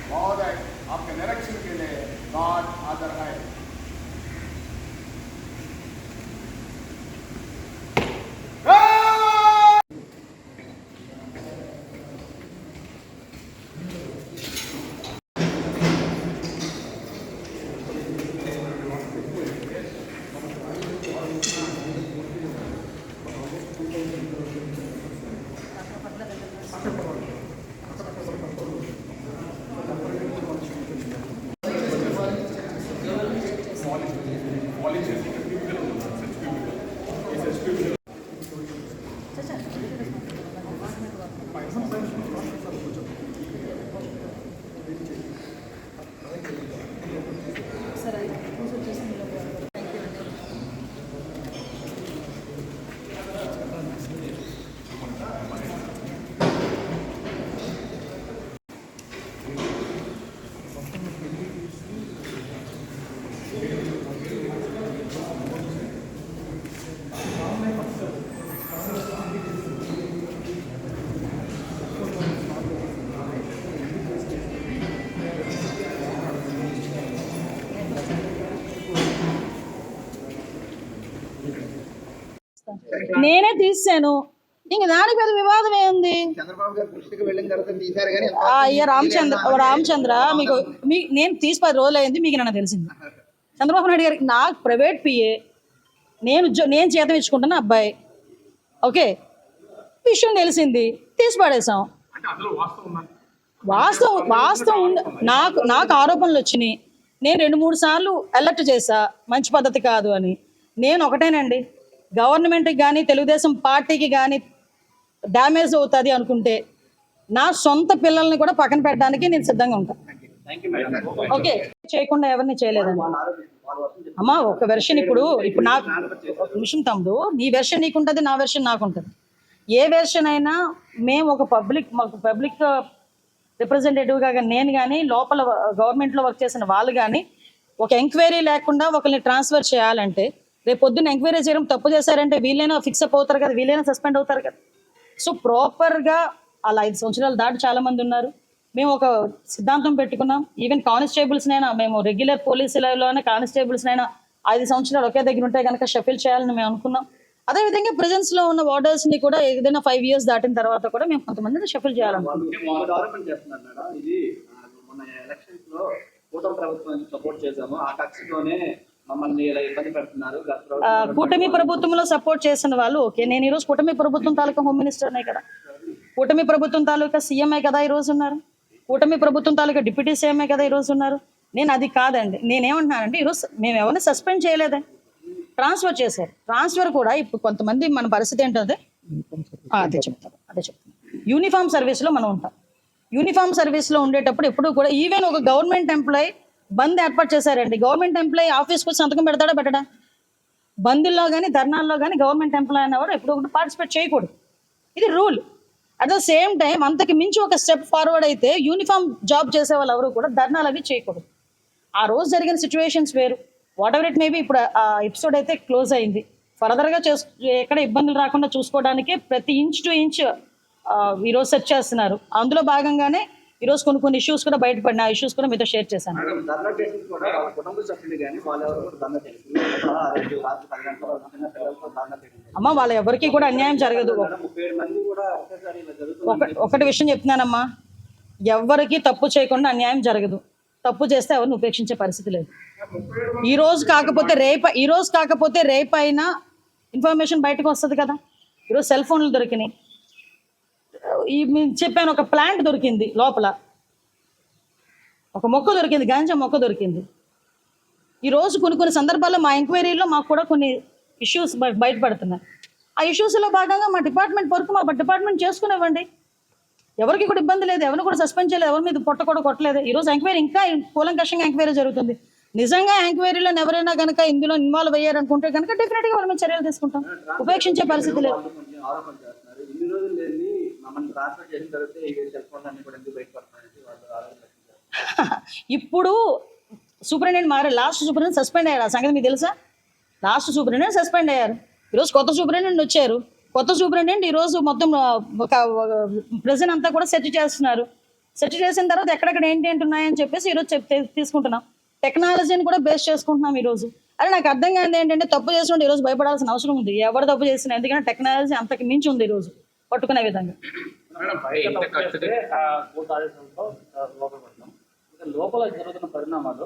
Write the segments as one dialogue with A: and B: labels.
A: महोदय, आपके निरीक्षण के लिए गार्ड हाजिर है।
B: నేనే తీసాను. ఇంక దానికి పెద్ద వివాదం ఏముంది? అయ్యా రామచంద్ర, మీకు నేను తీసి 10 రోజులు అయింది, మీకు నన్ను తెలిసింది. చంద్రబాబు నాయుడు గారికి నాకు ప్రైవేట్ పిఏ, నేను జీతం ఇచ్చుకుంటున్న అబ్బాయి. ఓకే, విషయం తెలిసింది, తీసి పడేసాం. వాస్తవం నాకు ఆరోపణలు వచ్చినాయి. నేను 2-3 సార్లు అలర్ట్ చేశా, మంచి పద్ధతి కాదు అని. నేను ఒకటేనండి, గవర్నమెంట్కి కానీ తెలుగుదేశం పార్టీకి కానీ డ్యామేజ్ అవుతుంది అనుకుంటే నా సొంత పిల్లల్ని కూడా పక్కన పెట్టడానికి నేను సిద్ధంగా ఉంటాను. ఓకే, చేయకుండా ఎవరిని చేయలేదండి అమ్మా. ఒక వెర్షన్ ఇప్పుడు నాకు నిమిషం తమ్ముడు, నీ వెర్షన్ నీకుంటుంది, నా వెర్షన్ నాకుంటుంది. ఏ వెర్షన్ అయినా మేము ఒక పబ్లిక్ రిప్రజెంటేటివ్గా నేను కానీ లోపల గవర్నమెంట్లో వర్క్ చేసిన వాళ్ళు కానీ ఒక ఎంక్వైరీ లేకుండా ఒకరిని ట్రాన్స్ఫర్ చేయాలంటే, రేపు పొద్దున్న ఎంక్వైరీ చేయడం తప్పు చేశారంటే వీళ్ళైనా ఫిక్స్ అప్ అవుతారు కదా, వీళ్ళైనా సస్పెండ్ అవుతారు కదా. సో ప్రాపర్గా అలా 5 సంవత్సరాలు దాటి చాలామంది ఉన్నారు. మేము ఒక సిద్ధాంతం పెట్టుకున్నాం. ఈవెన్ కానిస్టేబుల్స్నైనా, మేము రెగ్యులర్ పోలీసులలోనే కానిస్టేబుల్స్నైనా 5 సంవత్సరాలు ఒకే దగ్గర ఉంటే కనుక షఫిల్ చేయాలని మేము అనుకున్నాం. అదేవిధంగా ప్రెజెన్స్లో ఉన్న వార్డర్స్ని కూడా ఏదైనా 5 years దాటిన తర్వాత కూడా మేము కొంతమందిని షఫిల్ చేయాలనుకుంటున్నాం. కూటమి ప్రభుత్వంలో సపోర్ట్ చేసిన వాళ్ళు ఓకే. నేను ఈరోజు కూటమి ప్రభుత్వం తాలూకా హోమ్ మినిస్టర్నే కదా, కూటమి ప్రభుత్వం తాలూకా సీఎంఏ కదా ఈరోజు ఉన్నారు, కూటమి ప్రభుత్వం తాలూకా డిప్యూటీ సీఎంఏ కదా ఈరోజు ఉన్నారు. నేను అది కాదండి, నేనేమంటున్నానంటే ఈరోజు మేము ఎవరిని సస్పెండ్ చేయలేదండి, ట్రాన్స్ఫర్ చేశారు. ట్రాన్స్ఫర్ కూడా ఇప్పుడు కొంతమంది మన పరిస్థితి ఏంటంటే అదే చెప్తాను. యూనిఫామ్ సర్వీస్లో మనం ఉంటాం. యూనిఫామ్ సర్వీస్లో ఉండేటప్పుడు ఎప్పుడు కూడా ఈవెన్ ఒక గవర్నమెంట్ ఎంప్లాయీ బంద్ ఏర్పాటు చేశారండి. గవర్నమెంట్ ఎంప్లాయీ ఆఫీస్కి వచ్చి సంతకం పెడతాడా పెట్టడా? బందుల్లో కానీ ధర్నాల్లో కానీ గవర్నమెంట్ ఎంప్లాయీ అనేవారు ఎప్పుడు ఒకటి పార్టిసిపేట్ చేయకూడదు. ఇది rule. At the same time అంతకు మించి ఒక స్టెప్ ఫార్వర్డ్ అయితే యూనిఫామ్ జాబ్ చేసే వాళ్ళు ఎవరు కూడా ధర్నాలు అవి చేయకూడదు. ఆ రోజు జరిగిన సిచ్యువేషన్స్ వేరు. వాట్ ఎవర్ ఇట్ మేబీ, ఇప్పుడు ఆ ఎపిసోడ్ అయితే క్లోజ్ అయింది. ఫర్దర్గా ఎక్కడ ఇబ్బందులు రాకుండా చూసుకోవడానికి ప్రతి ఇంచ్ టు ఇంచ్ ఈరోజు సెర్చ్ చేస్తున్నారు. అందులో భాగంగానే ఈరోజు కొన్ని ఇష్యూస్ కూడా బయటపడిన ఆ ఇష్యూస్ కూడా మీతో షేర్ చేశాను. అమ్మ, వాళ్ళ ఎవరికి కూడా అన్యాయం జరగదు. ఒకటి విషయం చెప్తున్నానమ్మా, ఎవరికి తప్పు చేయకుండా అన్యాయం జరగదు. తప్పు చేస్తే ఎవరిని ఉపేక్షించే పరిస్థితి లేదు. ఈ రోజు కాకపోతే రేపు అయినా ఇన్ఫర్మేషన్ బయటకు వస్తుంది కదా. ఈరోజు సెల్ ఫోన్లు దొరికినాయి. చెప్పాను, ఒక ప్లాంట్ దొరికింది, లోపల ఒక మొక్క దొరికింది, గాంజా మొక్క దొరికింది. ఈరోజు కొన్ని సందర్భాల్లో మా ఎంక్వైరీలో మాకు కూడా కొన్ని ఇష్యూస్ బయటపడుతున్నాయి. ఆ ఇష్యూస్లో భాగంగా మా డిపార్ట్మెంట్ వరకు మా డిపార్ట్మెంట్ చేసుకునేవ్వండి. ఎవరికి కూడా ఇబ్బంది లేదు, ఎవరిని కూడా సస్పెండ్ చేయలేదు, ఎవరి మీద కొట్టలేదు. ఈరోజు ఎంక్వైరీ ఇంకా కూలంకషంగా ఎంక్వైరీ జరుగుతుంది. నిజంగా ఎంక్వైరీలో ఎవరైనా కనుక ఇందులో ఇన్వాల్వ్ అయ్యారనుకుంటే కనుక డెఫినెట్గా వాళ్ళ మీద చర్యలు తీసుకుంటాం. ఉపేక్షించే పరిస్థితి లేదు.
C: కొంచెం ఆరోపణ చేస్తున్నారు. ఇన్ని రోజులు లేని మమ్మల్ని ట్రాన్స్ఫర్ చేసిన తర్వాత ఈ సెల్ ఫోన్ అన్ని కూడా ఎందుకు బయటపడుతున్నాయి వాళ్ళు ఆలోచన.
B: ఇప్పుడు సూపరింటెండెంట్ మారారు, లాస్ట్ సూపరింటెండెంట్ సస్పెండ్ అయ్యారు. ఆ సంగతి మీకు తెలుసా? లాస్ట్ సూపరింటెండెంట్ సస్పెండ్ అయ్యారు. ఈరోజు కొత్త సూపరింటెండెంట్ వచ్చారు. కొత్త సూపరింటెండెంట్ ఈరోజు మొత్తం ఒక ప్రెజెంట్ అంతా కూడా సెర్చ్ చేస్తున్నారు. సెర్చ్ చేసిన తర్వాత ఎక్కడెక్కడ ఏంటి ఉన్నాయని చెప్పేసి ఈరోజు తీసుకుంటున్నాం. టెక్నాలజీని కూడా బేస్ చేసుకుంటున్నాం ఈరోజు. అదే నాకు అర్థం కాదు ఏంటంటే తప్పు చేసినట్టు ఈరోజు భయపడాల్సిన అవసరం ఉంది. ఎవరు తప్పు చేసినా, ఎందుకంటే టెక్నాలజీ అంతకు మించి ఉంది ఈరోజు పట్టుకునే విధంగా.
D: లోపల జరుగుతున్న పరిణామాలు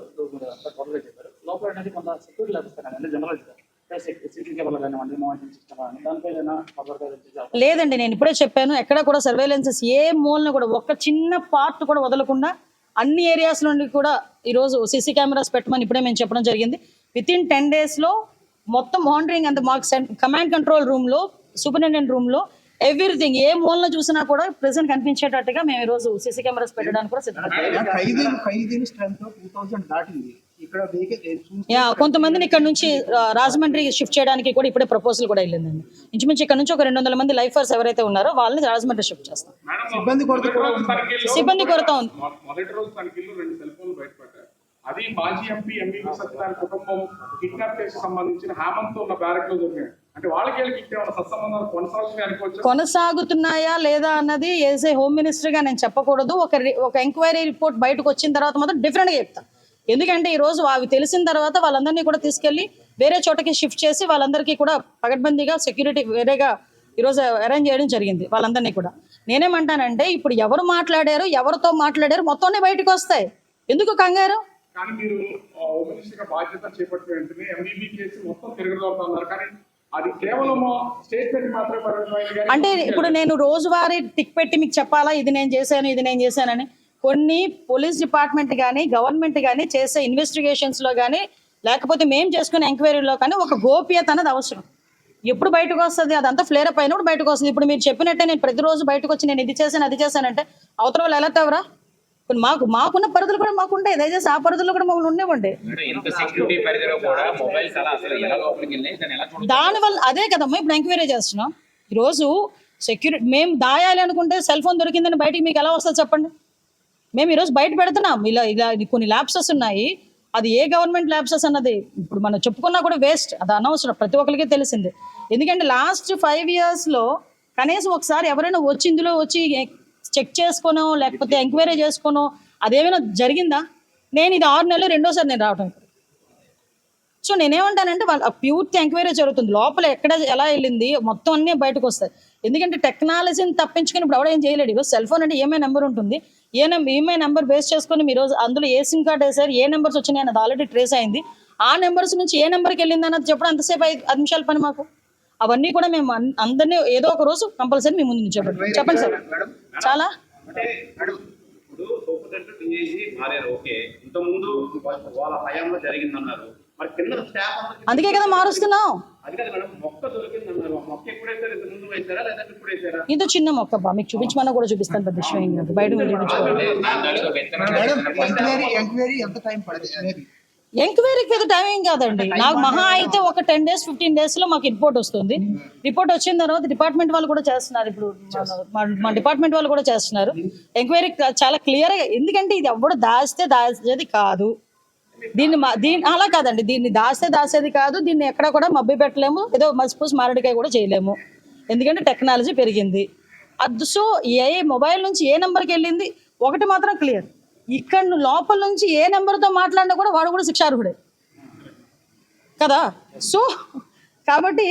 D: చెప్పారు. లోపల అనేది కొంత సెక్యూరిటీ లభిస్తాను అంటే జనరల్ సిటీ కేబుల్ కానివ్వండి, మానిటరింగ్ సిస్టమ్ కానీ దానిపై
B: లేదండి. నేను ఇప్పుడే చెప్పాను, ఎక్కడ కూడా సర్వేలెన్సెస్ ఏ మూలన కూడా ఒక్క చిన్న పార్ట్ కూడా వదలకుండా అన్ని ఏరియాస్ నుండి కూడా ఈరోజు సీసీ కెమెరాస్ పెట్టమని ఇప్పుడే మేము చెప్పడం జరిగింది. వితిన్ 10 days మొత్తం మానిటరింగ్ అంత మాకు కమాండ్ కంట్రోల్ రూమ్లో, సూపరింటెండెంట్ రూమ్లో ఎవ్రీథింగ్ ఏ మూలన చూసినా కూడా ప్రెసెంట్ కనిపించేటట్టుగా మేము ఈరోజు సీసీ కెమెరాస్ పెట్టడానికి కూడా కొంతమందిని ఇక్కడ నుంచి రాజమండ్రి షిఫ్ట్ చేయడానికి కూడా ఇప్పుడే ప్రపోజల్ కూడా వెళ్ళిందండి. ఇంచుమించు ఇక్కడ నుంచి ఒక 200 మంది లైఫర్స్ ఎవరైతే ఉన్నారో వాళ్ళని రాజమండ్రి షిఫ్ట్ చేస్తాం. సిబ్బంది కొరత ఉంది.
E: మొదటి రోజు తనిఖీల్లో 2 సెల్ ఫోన్లు బయటపడ్డారు. అది మాజీ ఎంపీ ఎంబీబీ సత్యనారాయణ కుటుంబం కిడ్నాప్ కేసు సంబంధించిన హేమంత్ ఉన్న బ్యారక్ లో జరిగాయి. అంటే వాళ్ళకి సత్సంబంధాలు
B: కొనసాగుతున్నాయా లేదా అన్నది యాజ్ ఏ హోమ్ మినిస్టర్ గా నేను చెప్పకూడదు. ఒక ఎంక్వైరీ రిపోర్ట్ బయటకు వచ్చిన తర్వాత మాత్రం డిఫరెంట్ గా చెప్తాను. ఎందుకంటే ఈ రోజు అవి తెలిసిన తర్వాత వాళ్ళందరినీ కూడా తీసుకెళ్లి వేరే చోటకి షిఫ్ట్ చేసి వాళ్ళందరికీ కూడా పగడ్బందీగా సెక్యూరిటీ వేరేగా ఈరోజు అరేంజ్ చేయడం జరిగింది వాళ్ళందరినీ కూడా. నేనేమంటానంటే ఇప్పుడు ఎవరు మాట్లాడారు, ఎవరితో మాట్లాడారు మొత్తం బయటకు వస్తాయి. ఎందుకు కంగారు?
E: కానీ మీరు హోమ్ మినిస్టర్ గా బాధ్యత చేపట్టిన వెంటనే ఎంబీబీ కేసు మొత్తం తిరగదవుతున్నారు. కానీ అది కేవలం స్టేట్మెంట్ మాత్రమే.
B: అంటే ఇప్పుడు నేను రోజువారీ టిక్ పెట్టి మీకు చెప్పాలా ఇది నేను చేశానని? కొన్ని పోలీస్ డిపార్ట్మెంట్ కానీ గవర్నమెంట్ కానీ చేసే ఇన్వెస్టిగేషన్స్లో కానీ లేకపోతే మేము చేసుకునే ఎంక్వైరీలో కానీ ఒక గోప్యత అనేది అవసరం. ఎప్పుడు బయటకు వస్తుంది? అదంతా ఫ్లేరప్ అయినప్పుడు బయటకు వస్తుంది. ఇప్పుడు మీరు చెప్పినట్టే నేను ప్రతిరోజు బయటకు వచ్చి నేను ఇది చేశాను అది చేశానంటే అవతల వాళ్ళు ఎలా తవరా? మాకున్న పరిధులు కూడా మాకు ఉంటాయి. దయచేసి ఆ పరిధులు కూడా మమ్మల్ని ఉండేవండి. దానివల్ల అదే కదమ్మా ఇప్పుడు ఎంక్వైరీ చేస్తున్నాం. ఈరోజు సెక్యూరిటీ మేము దాయాలి అనుకుంటే సెల్ ఫోన్ దొరికిందని బయటికి మీకు ఎలా వస్తుంది చెప్పండి? మేము ఈరోజు బయట పెడుతున్నాం. ఇలా కొన్ని ల్యాప్సెస్ ఉన్నాయి. అది ఏ గవర్నమెంట్ ల్యాప్సెస్ అన్నది ఇప్పుడు మనం చెప్పుకున్నా కూడా వేస్ట్. అది అనవసరం, ప్రతి ఒక్కరికి తెలిసింది. ఎందుకంటే లాస్ట్ 5 yearsలో కనీసం ఒకసారి ఎవరైనా వచ్చి ఇందులో వచ్చి చెక్ చేసుకోనో లేకపోతే ఎంక్వైరీ చేసుకోనో అదేమైనా జరిగిందా? నేను ఇది 6 నెలలు రెండోసారి నేను రావటం. సో నేనేమంటానంటే వాళ్ళ పూర్తి ఎంక్వైరీ జరుగుతుంది. లోపల ఎక్కడ ఎలా వెళ్ళింది మొత్తం అన్నీ బయటకు వస్తాయి. ఎందుకంటే టెక్నాలజీని తప్పించుకుని ఇప్పుడు ఎవడేం చేయలేడు. ఈరోజు సెల్ ఫోన్ అంటే ఈఎంఐ నెంబర్ ఉంటుంది. ఈఎంఐ నెంబర్ బేస్ చేసుకుని మీరు అందులో ఏ సిమ్ కార్డ్ వేసారు, ఏ నెంబర్స్ వచ్చినాయి అన్నది ఆల్రెడీ ట్రేస్ అయింది. ఆ నెంబర్స్ నుంచి ఏ నెంబర్కి వెళ్ళింది అన్నది చెప్పడం ఎంతసేపు 5 నిమిషాల పని మాకు. అవన్నీ కూడా మేము అందరినీ ఏదో ఒక రోజు కంపల్సరీ మీ ముందు చెప్పండి సార్. చాలా అందుకే కదా మారుస్తున్నాం. ఇది చిన్న మొక్క బా మీకు చూపించమన్నా కూడా చూపిస్తాను. పెద్ద విషయం కాదు. బయట ఎంక్వైరీకి పెద్ద టైం ఏం కాదండి. నాకు మహా అయితే ఒక 10 days 15 daysలో మాకు రిపోర్ట్ వస్తుంది. రిపోర్ట్ వచ్చిన తర్వాత డిపార్ట్మెంట్ వాళ్ళు కూడా చేస్తున్నారు. ఇప్పుడు మా డిపార్ట్మెంట్ వాళ్ళు కూడా చేస్తున్నారు ఎంక్వైరీ చాలా క్లియర్గా. ఎందుకంటే ఇది ఎవడు దాచేది కాదు. దీన్ని అలా కాదండి. దీన్ని దాచేది కాదు. దీన్ని ఎక్కడ కూడా మబ్బి పెట్టలేము. ఏదో మసిపూసి మారడికాయ కూడా చేయలేము. ఎందుకంటే టెక్నాలజీ పెరిగింది. సో ఏ మొబైల్ నుంచి ఏ నెంబర్కి వెళ్ళింది ఒకటి మాత్రం క్లియర్. ఇక్కడ లోపల నుంచి ఏ నెంబర్తో మాట్లాడినా కూడా వాడు కూడా శిక్షార్హుడే కదా. సో కాబట్టి